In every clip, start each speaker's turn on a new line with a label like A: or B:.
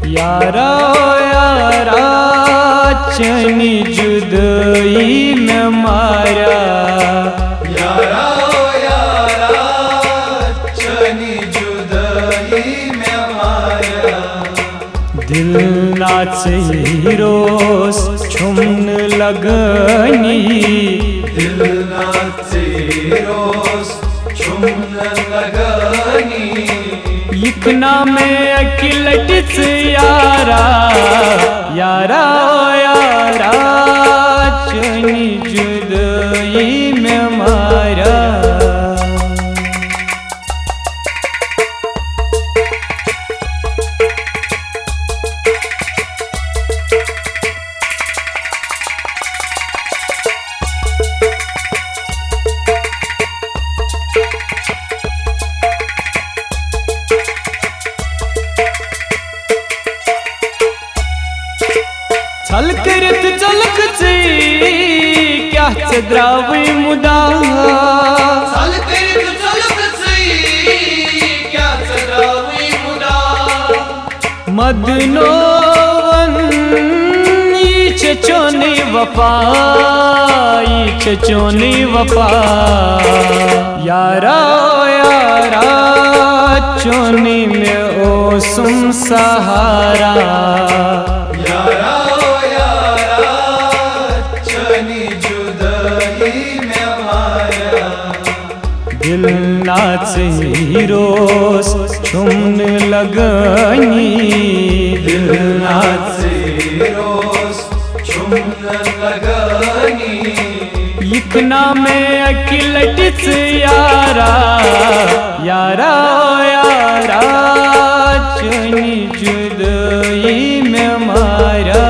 A: यारा यारा चनी जुदाई में मारा,
B: यारा यारा चनी जुदाई में मारा।
A: दिल नाचे रोस छुमन लगनी,
B: दिल नाचे रोस छुमन लगनी।
A: इकना में अकिलट से यारा, यारा यारा चनी जुदाई में मारा। छल करत चलक से क्या चद्रावी मुदा,
B: छल करत चलक से क्या चद्रावी मुदा।
A: मदनोवन चचोनी वफा, चचोनी वफा। यारा यारा चोनी में ओ सुम सहारा,
B: यारा यारा चनी जुदाई में मारा।
A: दिल नाचे रोस छुमन लगनी,
B: दिल नाचे रोस छुमन लगनी।
A: इकना में अकिलट से यारा, यारा यारा चनी जुदाई में मारा।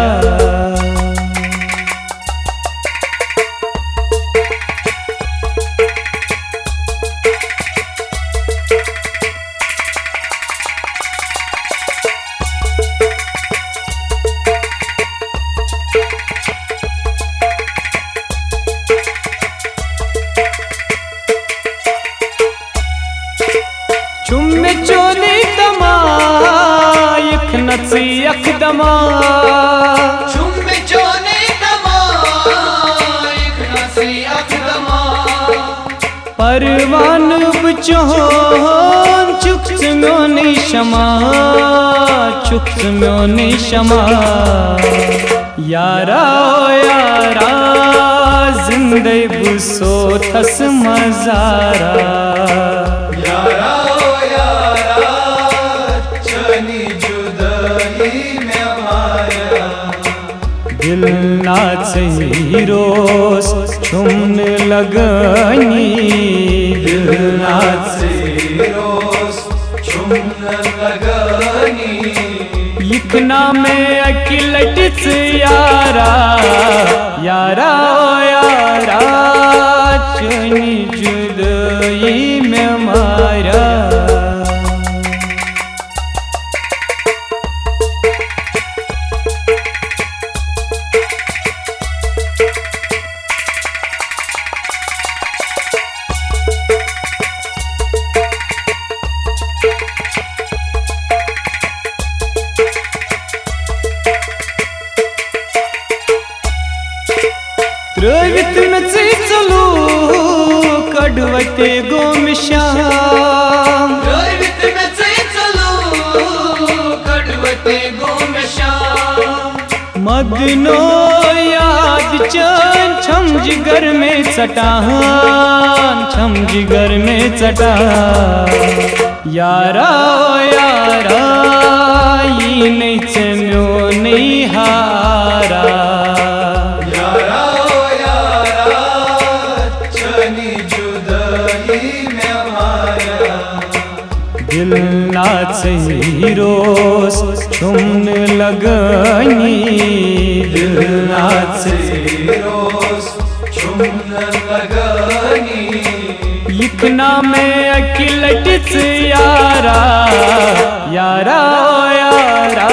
A: चुम्मे चोली तमायक नची अखदमा,
B: चुम्मे चोली तमायक नची अखदमा।
A: परवान बचोन चुक म्योनी शमा, चुक म्योनी शमा। यारा यारा जिंदे बुसो थस मजारा,
B: यारा यारा चनी जुदाई में मारा।
A: दिल नाचे रोस छुमन लगनी,
B: दिल नाचे रोस छुमन लगनी।
A: इकना में अकिलट से यारा, यारा यारा चनी जुदाई में मारा। त्रवित में चलू कड़वते गोमिशाम,
B: त्रवित में चलू कड़वते गोमिशाम।
A: मदनो याद चन छम जिगर में चटान, छम जिगर में चटान। यारा यारा ये नहीं चम्यो नहीं हारा,
B: यारा यारा चनी जुदाई में मारा।
A: दिल नाचे रोस छुमन लगनी,
B: दिल नाचे रोस छुमन लगनी।
A: इकना में अकिलट से यारा, यारा यारा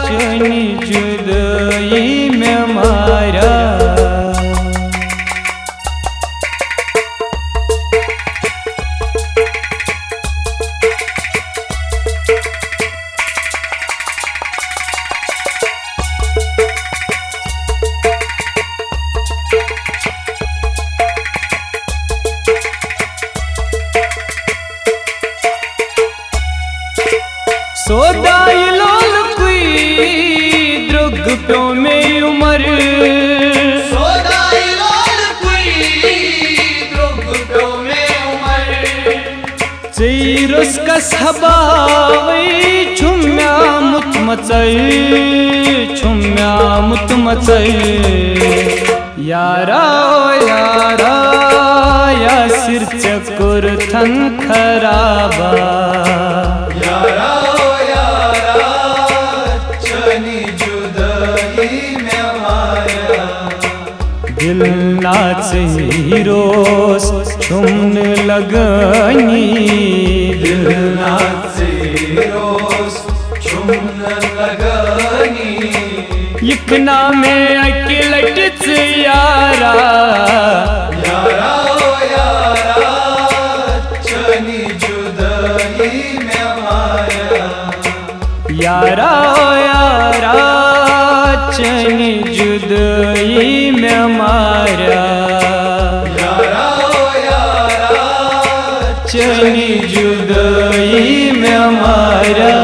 A: चनी जुदाई में मारा। सोदाई लोल कुई द्रुग प्यो में उमर
B: सोदाई लोल कुई द्रुग प्यो में उमर
A: चीरुस का सबावई छुम्या मुत मचई यारा यारा या सिर चकुर थन खराबा
B: यारा यारा चनी जुदाई में माया
A: दिल नाच रोस छुमन लगनी
B: दिल नाच रोस छुमन लगनी
A: इकना में अकेलट यारा
B: यारा यारा चनी जुदाई में माया
A: यारा यारा चनी जुदाई में मारा
B: यारा यारा
A: चनी जुदाई में मारा